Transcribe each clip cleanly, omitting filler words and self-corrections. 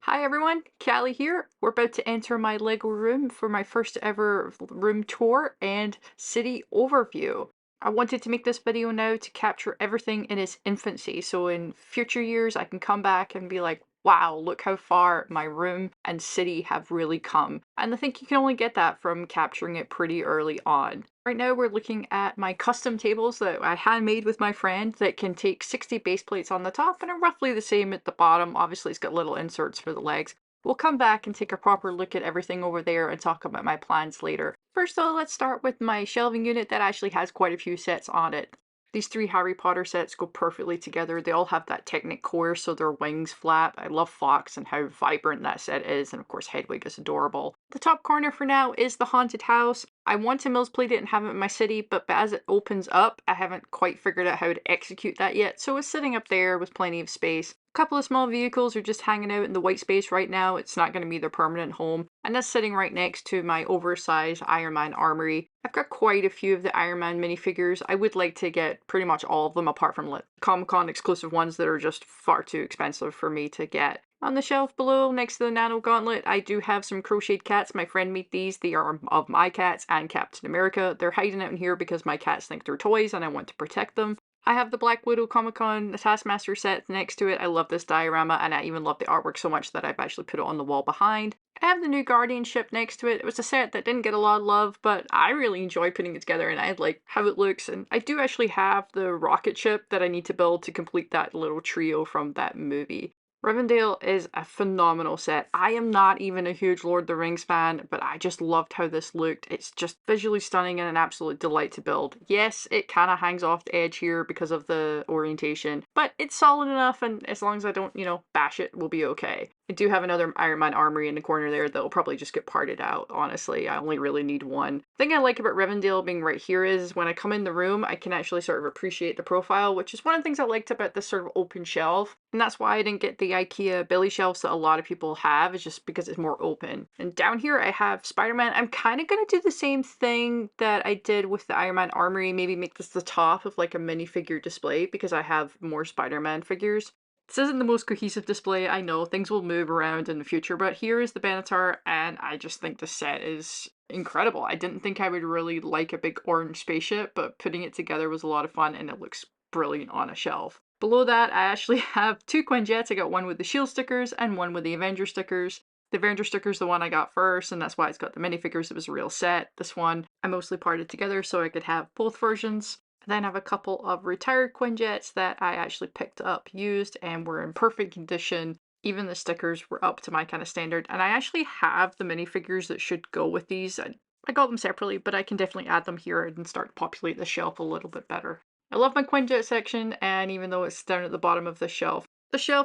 Hi everyone, Callie here. We're about to enter my Lego room for my first ever room tour and city overview. I wanted to make this video now to capture everything in its infancy, so in future years I can come back and be like, wow, look how far my room and city have really come. And I think you can only get that from capturing it pretty early on. Right now we're looking at my custom tables that I handmade with my friend that can take 60 base plates on the top and are roughly the same at the bottom. Obviously it's got little inserts for the legs. We'll come back and take a proper look at everything over there and talk about my plans later. First though, let's start with my shelving unit that actually has quite a few sets on it. These three Harry Potter sets go perfectly together. They all have that Technic core, so their wings flap. I love Fox and how vibrant that set is, and of course Hedwig is adorable. The top corner for now is the haunted house. I want to millsplate it and have it in my city, but as it opens up, I haven't quite figured out how to execute that yet, so it's sitting up there with plenty of space. A couple of small vehicles are just hanging out in the white space right now. It's not going to be their permanent home, and that's sitting right next to my oversized Iron Man armory. I've got quite a few of the Iron Man minifigures. I would like to get pretty much all of them apart from Comic-Con exclusive ones that are just far too expensive for me to get. On the shelf below, next to the Nano Gauntlet, I do have some crocheted cats. My friend made these. They are of my cats and Captain America. They're hiding out in here because my cats think they're toys and I want to protect them. I have the Black Widow Comic-Con Taskmaster set next to it. I love this diorama and I even love the artwork so much that I've actually put it on the wall behind. I have the new Guardian ship next to it. It was a set that didn't get a lot of love, but I really enjoy putting it together and I like how it looks. And I do actually have the rocket ship that I need to build to complete that little trio from that movie. Rivendell is a phenomenal set. I am not even a huge Lord of the Rings fan, but I just loved how this looked. It's just visually stunning and an absolute delight to build. Yes, it kind of hangs off the edge here because of the orientation, but it's solid enough, and as long as I don't, bash it, we'll be okay. I do have another Iron Man armory in the corner there that will probably just get parted out, honestly. I only really need one. The thing I like about Rivendell being right here is when I come in the room, I can actually sort of appreciate the profile, which is one of the things I liked about this sort of open shelf. And that's why I didn't get the IKEA billy shelves that a lot of people have, is just because it's more open. And down here I have Spider-Man. I'm kind of going to do the same thing that I did with the Iron Man armory, maybe make this the top of like a minifigure display because I have more Spider-Man figures. This isn't the most cohesive display, I know, things will move around in the future, but here is the Benatar, and I just think the set is incredible. I didn't think I would really like a big orange spaceship, but putting it together was a lot of fun, and it looks brilliant on a shelf. Below that, I actually have two Quinjets. I got one with the Shield stickers and one with the Avenger stickers. The Avenger sticker is the one I got first, and that's why it's got the minifigures. It was a real set. This one I mostly parted together so I could have both versions. Then I have a couple of retired Quinjets that I actually picked up used and were in perfect condition. Even the stickers were up to my kind of standard. And I actually have the minifigures that should go with these. I got them separately, but I can definitely add them here and start to populate the shelf a little bit better. I love my Quinjet section, and even though it's down at the bottom of the shelf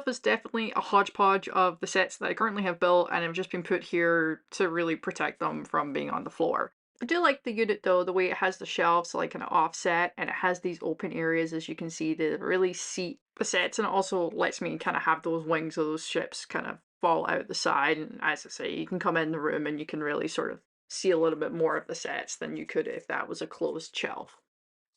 is definitely a hodgepodge of the sets that I currently have built and have just been put here to really protect them from being on the floor. I do like the unit though, the way it has the shelves like kind of offset, and it has these open areas, as you can see, to really seat the sets, and it also lets me kind of have those wings of those ships kind of fall out the side. And as I say, you can come in the room and you can really sort of see a little bit more of the sets than you could if that was a closed shelf.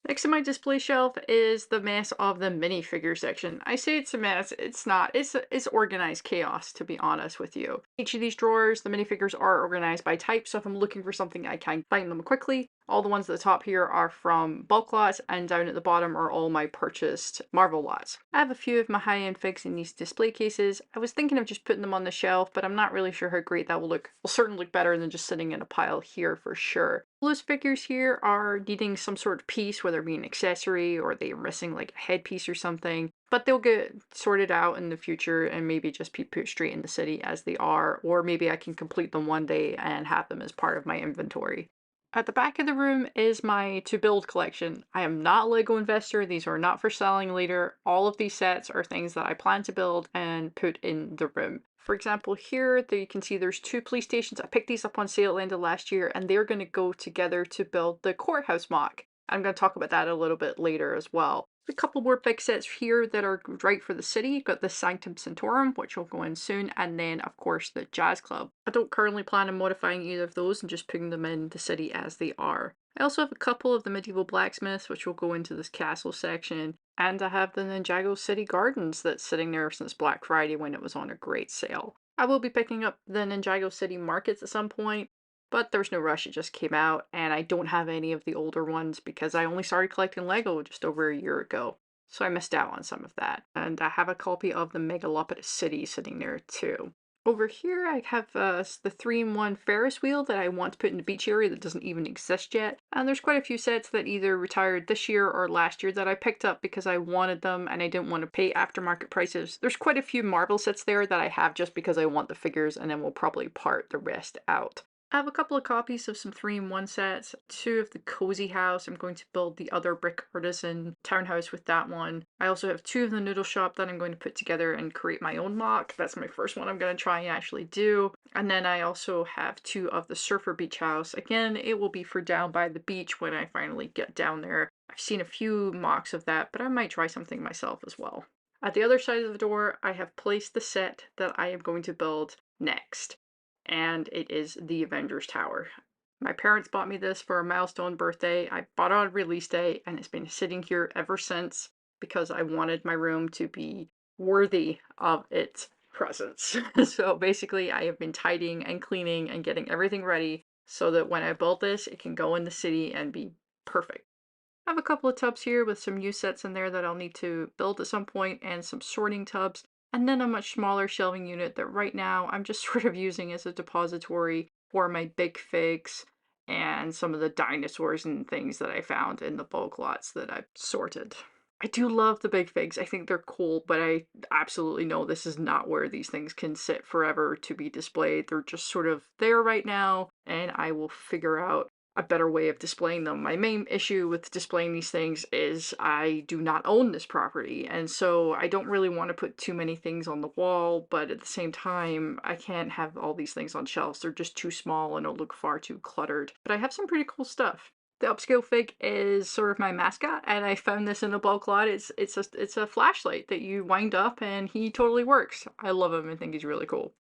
Next to my display shelf is the mess of the minifigure section. I say it's a mess, it's not. It's organized chaos, to be honest with you. Each of these drawers, the minifigures are organized by type, so if I'm looking for something, I can find them quickly. All the ones at the top here are from bulk lots, and down at the bottom are all my purchased Marvel lots. I have a few of my high-end figs in these display cases. I was thinking of just putting them on the shelf, but I'm not really sure how great that will look. Will certainly look better than just sitting in a pile here for sure. Those figures here are needing some sort of piece, whether it be an accessory or they're missing like a headpiece or something, but they'll get sorted out in the future and maybe just be put straight in the city as they are, or maybe I can complete them one day and have them as part of my inventory. At the back of the room is my to build collection. I am not a Lego investor. These are not for selling later. All of these sets are things that I plan to build and put in the room. For example, here you can see there's two police stations. I picked these up on sale at the end of last year, and they're going to go together to build the courthouse mock. I'm going to talk about that a little bit later as well. A couple more big sets here that are right for the city. You've got the Sanctum Sanctorum, which will go in soon, and then of course the Jazz Club. I don't currently plan on modifying either of those and just putting them in the city as they are. I also have a couple of the medieval blacksmiths, which will go into this castle section, and I have the Ninjago City Gardens that's sitting there since Black Friday when it was on a great sale. I will be picking up the Ninjago City Markets at some point, but there's no rush. It just came out, and I don't have any of the older ones because I only started collecting Lego just over a year ago. So I missed out on some of that. And I have a copy of the Megalopolis City sitting there too. Over here, I have the 3-in-1 Ferris wheel that I want to put in the beach area that doesn't even exist yet. And there's quite a few sets that either retired this year or last year that I picked up because I wanted them and I didn't want to pay aftermarket prices. There's quite a few Marvel sets there that I have just because I want the figures, and then we'll probably part the rest out. I have a couple of copies of some 3-in-1 sets, 2 of the Cozy House. I'm going to build the other Brick Artisan townhouse with that one. I also have 2 of the Noodle Shop that I'm going to put together and create my own MOC. That's my first one I'm going to try and actually do. And then I also have 2 of the Surfer Beach House. Again, it will be for down by the beach when I finally get down there. I've seen a few MOCs of that, but I might try something myself as well. At the other side of the door, I have placed the set that I am going to build next, and it is the Avengers Tower. My parents bought me this for a milestone birthday. I bought it on release day, and it's been sitting here ever since because I wanted my room to be worthy of its presence. So basically, I have been tidying and cleaning and getting everything ready so that when I build this, it can go in the city and be perfect. I have a couple of tubs here with some new sets in there that I'll need to build at some point, and some sorting tubs, and then a much smaller shelving unit that right now I'm just sort of using as a depository for my big figs and some of the dinosaurs and things that I found in the bulk lots that I've sorted. I do love the big figs. I think they're cool, but I absolutely know this is not where these things can sit forever to be displayed. They're just sort of there right now, and I will figure out a better way of displaying them. My main issue with displaying these things is I do not own this property, and so I don't really want to put too many things on the wall, but at the same time, I can't have all these things on shelves. They're just too small and it'll look far too cluttered. But I have some pretty cool stuff. The upscale fig is sort of my mascot, and I found this in a bulk lot. It's a flashlight that you wind up, and he totally works. I love him and think he's really cool.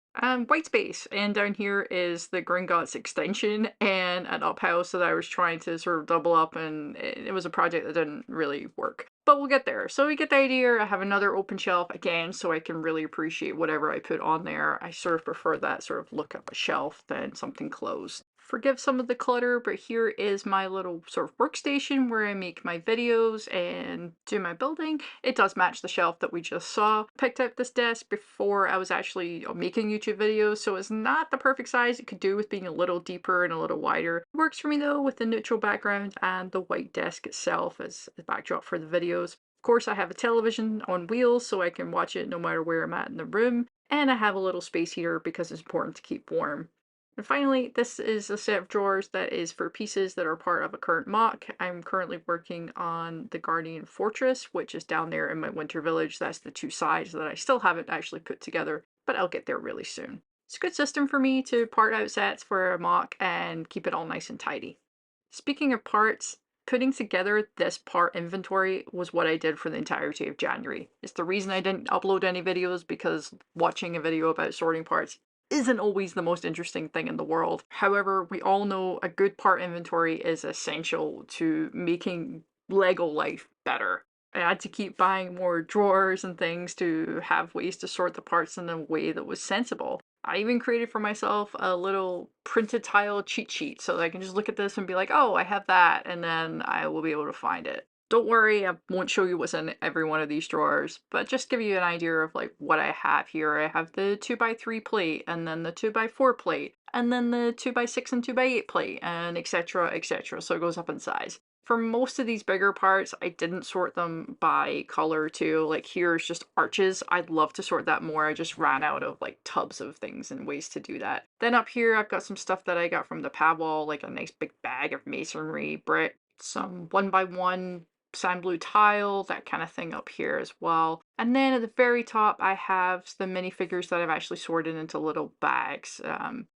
White space, and down here is the Gringotts extension and an up house that I was trying to sort of double up, and it was a project that didn't really work. But we'll get there. So we get the idea. I have another open shelf again, so I can really appreciate whatever I put on there. I sort of prefer that sort of look of a shelf than something closed. Forgive some of the clutter, but here is my little sort of workstation where I make my videos and do my building. It does match the shelf that we just saw. Picked up this desk before I was actually making YouTube videos, so it's not the perfect size. It could do with being a little deeper and a little wider. It works for me though with the neutral background and the white desk itself as a backdrop for the videos. Of course, I have a television on wheels so I can watch it no matter where I'm at in the room, and I have a little space heater because it's important to keep warm. And finally, this is a set of drawers that is for pieces that are part of a current MOC. I'm currently working on the Guardian Fortress, which is down there in my winter village. That's the 2 sides that I still haven't actually put together, but I'll get there really soon. It's a good system for me to part out sets for a MOC and keep it all nice and tidy. Speaking of parts, putting together this part inventory was what I did for the entirety of January. It's the reason I didn't upload any videos, because watching a video about sorting parts isn't always the most interesting thing in the world. However, we all know a good part inventory is essential to making Lego life better. I had to keep buying more drawers and things to have ways to sort the parts in a way that was sensible. I even created for myself a little printed tile cheat sheet so that I can just look at this and be like, oh, I have that, and then I will be able to find it. Don't worry, I won't show you what's in every one of these drawers, but just give you an idea of like what I have here. I have the 2x3 plate, and then the 2x4 plate, and then the 2x6 and 2x8 plate, and etc, etc, so it goes up in size. For most of these bigger parts, I didn't sort them by color too. Like here's just arches. I'd love to sort that more. I just ran out of like tubs of things and ways to do that. Then up here, I've got some stuff that I got from the pad wall, like a nice big bag of masonry, brick, some 1x1 sand blue tile, that kind of thing up here as well. And then at the very top, I have the minifigures that I've actually sorted into little bags.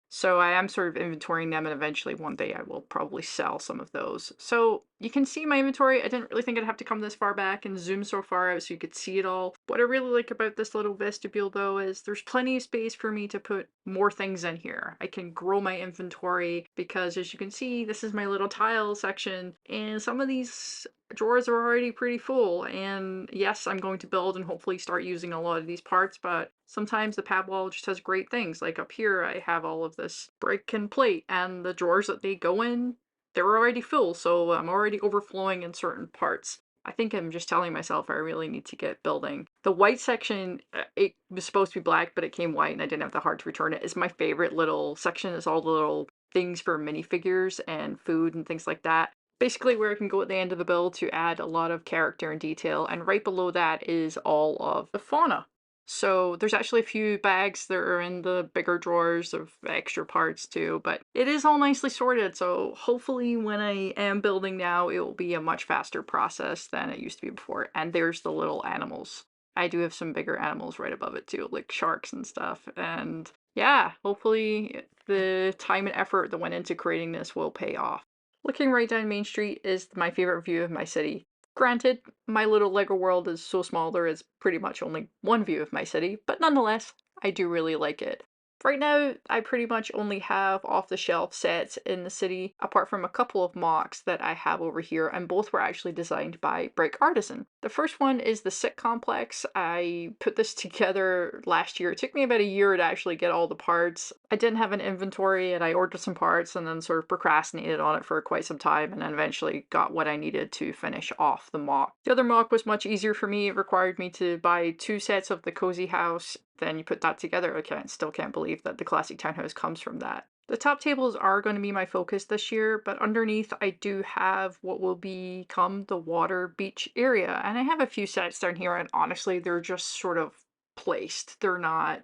So I am sort of inventorying them, and eventually one day I will probably sell some of those. So you can see my inventory. I didn't really think I'd have to come this far back and zoom so far out so you could see it all. What I really like about this little vestibule though is there's plenty of space for me to put more things in here. I can grow my inventory because, as you can see, this is my little tile section, and some of these drawers are already pretty full. And yes, I'm going to build and hopefully start using a lot of these parts, but sometimes the pad wall just has great things. Like up here, I have all of this brick and plate, and the drawers that they go in, they're already full, so I'm already overflowing in certain parts. I think I'm just telling myself I really need to get building. The white section, it was supposed to be black, but it came white and I didn't have the heart to return it. It's my favorite little section. It's all the little things for minifigures and food and things like that. Basically where I can go at the end of the build to add a lot of character and detail, and right below that is all of the fauna. So there's actually a few bags that are in the bigger drawers of extra parts too, but it is all nicely sorted, so hopefully when I am building now, it will be a much faster process than it used to be before. And there's the little animals. I do have some bigger animals right above it too, like sharks and stuff, and yeah, hopefully the time and effort that went into creating this will pay off. Looking right down Main Street is my favorite view of my city. Granted, my little Lego world is so small there is pretty much only one view of my city, but nonetheless, I do really like it. Right now, I pretty much only have off-the-shelf sets in the city, apart from a couple of MOCs that I have over here, and both were actually designed by Brick Artisan. The first one is the Sit Complex. I put this together last year. It took me about a year to actually get all the parts. I didn't have an inventory, and I ordered some parts and then sort of procrastinated on it for quite some time, and then eventually got what I needed to finish off the MOC. The other MOC was much easier for me. It required me to buy 2 sets of the Cozy House. Then you put that together. I still can't believe that the Classic Townhouse comes from that. The top tables are going to be my focus this year, but underneath I do have what will become the water beach area. And I have a few sets down here, and honestly, they're just sort of placed. They're not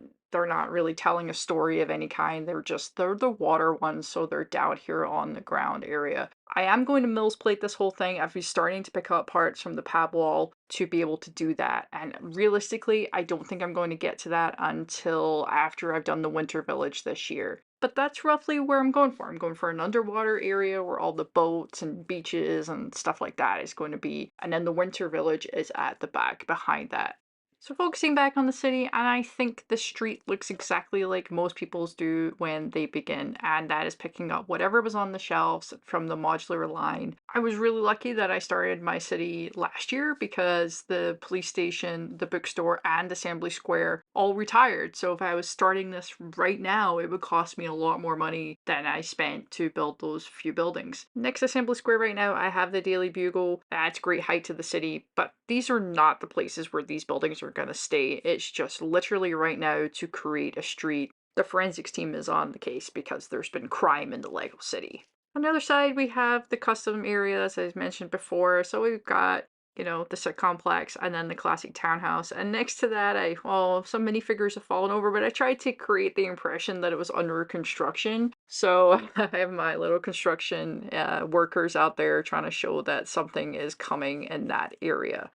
really telling a story of any kind. They're the water ones, so they're down here on the ground area. I am going to Mills plate this whole thing. I've been starting to pick up parts from the pad wall to be able to do that. And realistically, I don't think I'm going to get to that until after I've done the Winter Village this year. But that's roughly where I'm going for. I'm going for an underwater area where all the boats and beaches and stuff like that is going to be. And then the Winter Village is at the back behind that. So focusing back on the city, and I think the street looks exactly like most people's do when they begin, and that is picking up whatever was on the shelves from the modular line. I was really lucky that I started my city last year because the police station, the bookstore, and Assembly Square all retired. So if I was starting this right now, it would cost me a lot more money than I spent to build those few buildings. Next to Assembly Square right now, I have the Daily Bugle. That's great height to the city, but these are not the places where these buildings are going to stay. It's just literally right now to create a street. The forensics team is on the case because there's been crime in the Lego City. On the other side, we have the custom areas, as I mentioned before. So we've got, the Sit Complex and then the Classic Townhouse. And next to that, some minifigures have fallen over, but I tried to create the impression that it was under construction. So I have my little construction workers out there trying to show that something is coming in that area.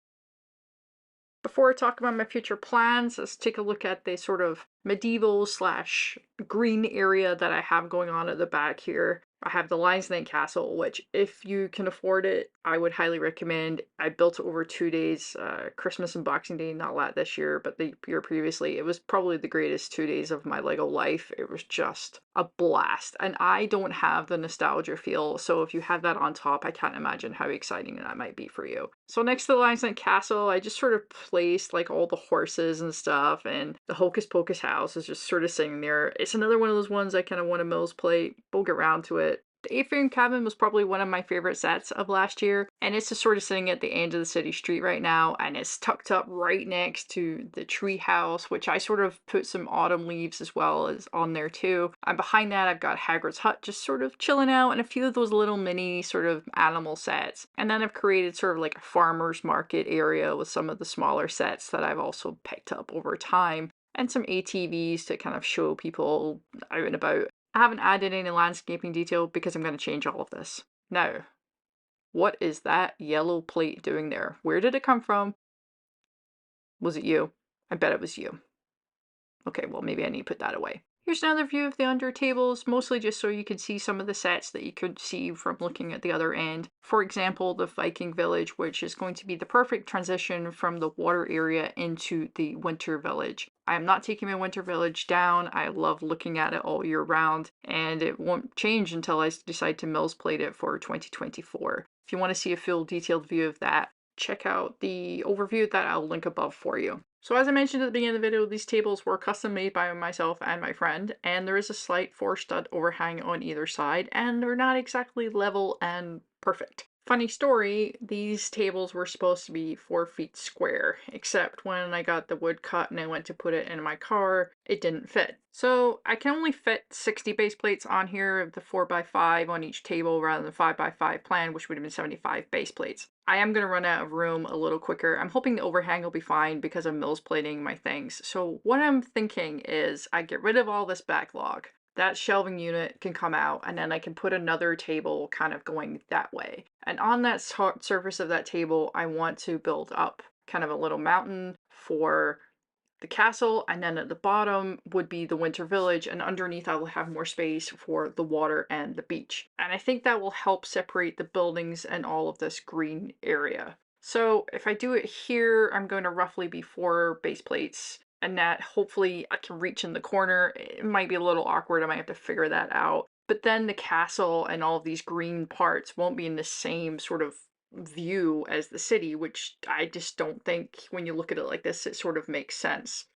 Before I talk about my future plans, let's take a look at the sort of medieval / green area that I have going on at the back here. I have the Lion's Lane Castle, which if you can afford it, I would highly recommend. I built it over 2 days, Christmas and Boxing Day, not this year, but the year previously. It was probably the greatest 2 days of my Lego life. It was just a blast. And I don't have the nostalgia feel, so if you have that on top, I can't imagine how exciting that might be for you. So next to the Lion's Lane Castle, I just sort of placed like all the horses and stuff, and the Hocus Pocus house is just sort of sitting there. It's another one of those ones I kind of want to Mills plate. We'll get around to it. The A-frame cabin was probably one of my favorite sets of last year, and it's just sort of sitting at the end of the city street right now, and it's tucked up right next to the tree house, which I sort of put some autumn leaves as well as on there too. And behind that, I've got Hagrid's hut just sort of chilling out, and a few of those little mini sort of animal sets. And then I've created sort of like a farmer's market area with some of the smaller sets that I've also picked up over time, and some ATVs to kind of show people out and about. I haven't added any landscaping detail because I'm going to change all of this. Now, what is that yellow plate doing there? Where did it come from? Was it you? I bet it was you. Okay, well maybe I need to put that away. Here's another view of the under tables, mostly just so you could see some of the sets that you could see from looking at the other end. For example, the Viking Village, which is going to be the perfect transition from the water area into the Winter Village. I am not taking my Winter Village down. I love looking at it all year round, and it won't change until I decide to Mills plate it for 2024. If you want to see a full detailed view of that, check out the overview that I'll link above for you. So as I mentioned at the beginning of the video, these tables were custom made by myself and my friend, and there is a slight 4-stud overhang on either side, and they're not exactly level and perfect. Funny story, these tables were supposed to be 4 feet square, except when I got the wood cut and I went to put it in my car, it didn't fit. So I can only fit 60 base plates on here, the 4x5 on each table rather than 5x5 plan, which would have been 75 base plates. I am going to run out of room a little quicker. I'm hoping the overhang will be fine because I'm mills plating my things. So what I'm thinking is I get rid of all this backlog. That shelving unit can come out, and then I can put another table kind of going that way. And on that surface of that table, I want to build up kind of a little mountain for the castle, and then at the bottom would be the winter village, and underneath I will have more space for the water and the beach. And I think that will help separate the buildings and all of this green area. So if I do it here, I'm going to roughly be 4 base plates, and that hopefully I can reach in the corner. It might be a little awkward, I might have to figure that out. But then the castle and all of these green parts won't be in the same sort of view as the city, which I just don't think when you look at it like this, it sort of makes sense.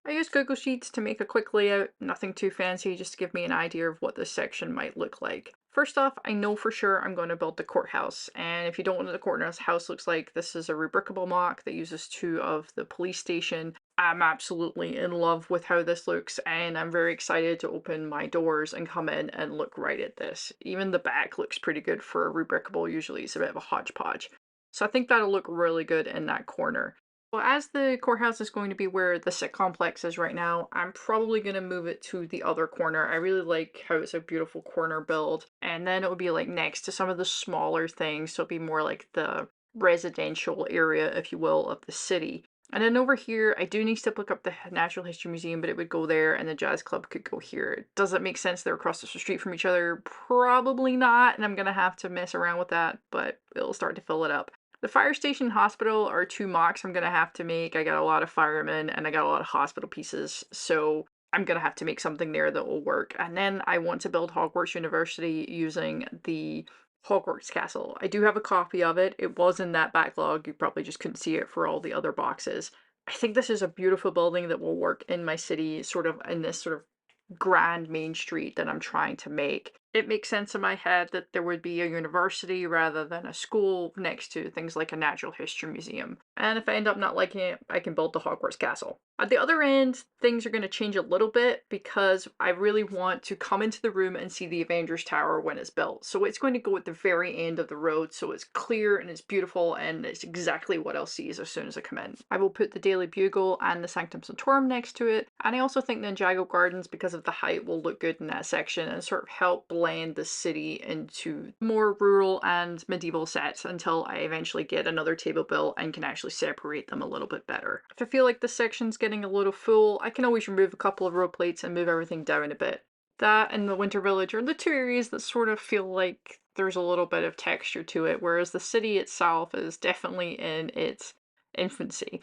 I used Google Sheets to make a quick layout, nothing too fancy, just to give me an idea of what this section might look like. First off, I know for sure I'm going to build the courthouse, and if you don't know what the courthouse looks like, this is a rebrickable mock that uses 2 of the police station. I'm absolutely in love with how this looks, and I'm very excited to open my doors and come in and look right at this. Even the back looks pretty good for a rebrickable, usually it's a bit of a hodgepodge. So I think that'll look really good in that corner. Well, as the courthouse is going to be where the sit complex is right now, I'm probably going to move it to the other corner. I really like how it's a beautiful corner build. And then it would be like next to some of the smaller things. So it'd be more like the residential area, if you will, of the city. And then over here, I do need to look up the Natural History Museum, but it would go there and the jazz club could go here. Does it make sense they're across the street from each other? Probably not, and I'm going to have to mess around with that, but it'll start to fill it up. The fire station hospital are 2 mocks I'm going to have to make. I got a lot of firemen and I got a lot of hospital pieces, so I'm going to have to make something there that will work. And then I want to build Hogwarts University using the Hogwarts Castle. I do have a copy of it. It was in that backlog. You probably just couldn't see it for all the other boxes. I think this is a beautiful building that will work in my city, sort of in this sort of grand main street that I'm trying to make. It makes sense in my head that there would be a university rather than a school next to things like a natural history museum. And if I end up not liking it, I can build the Hogwarts Castle. At the other end, things are going to change a little bit because I really want to come into the room and see the Avengers Tower when it's built. So it's going to go at the very end of the road so it's clear and it's beautiful and it's exactly what I'll see as soon as I come in. I will put the Daily Bugle and the Sanctum Sanctorum next to it, and I also think the Ninjago Gardens, because of the height, will look good in that section and sort of help blend the city into more rural and medieval sets until I eventually get another table built and can actually separate them a little bit better. If I feel like this section's getting a little full, I can always remove a couple of row plates and move everything down a bit. That and the Winter Village are the 2 areas that sort of feel like there's a little bit of texture to it, whereas the city itself is definitely in its infancy.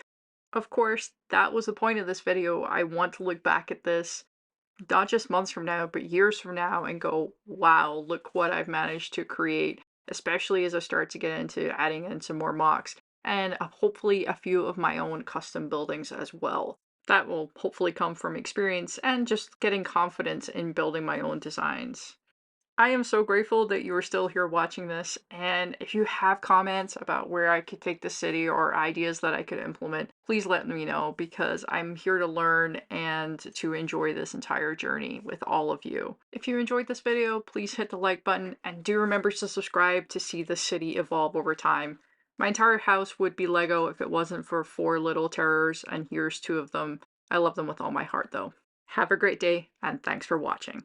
Of course, that was the point of this video. I want to look back at this not just months from now, but years from now and go, wow, look what I've managed to create, especially as I start to get into adding in some more mocks and hopefully a few of my own custom buildings as well. That will hopefully come from experience and just getting confidence in building my own designs. I am so grateful that you are still here watching this, and if you have comments about where I could take the city or ideas that I could implement, please let me know because I'm here to learn and to enjoy this entire journey with all of you. If you enjoyed this video, please hit the like button and do remember to subscribe to see the city evolve over time. My entire house would be Lego if it wasn't for 4 little terrors, and here's 2 of them. I love them with all my heart though. Have a great day, and thanks for watching.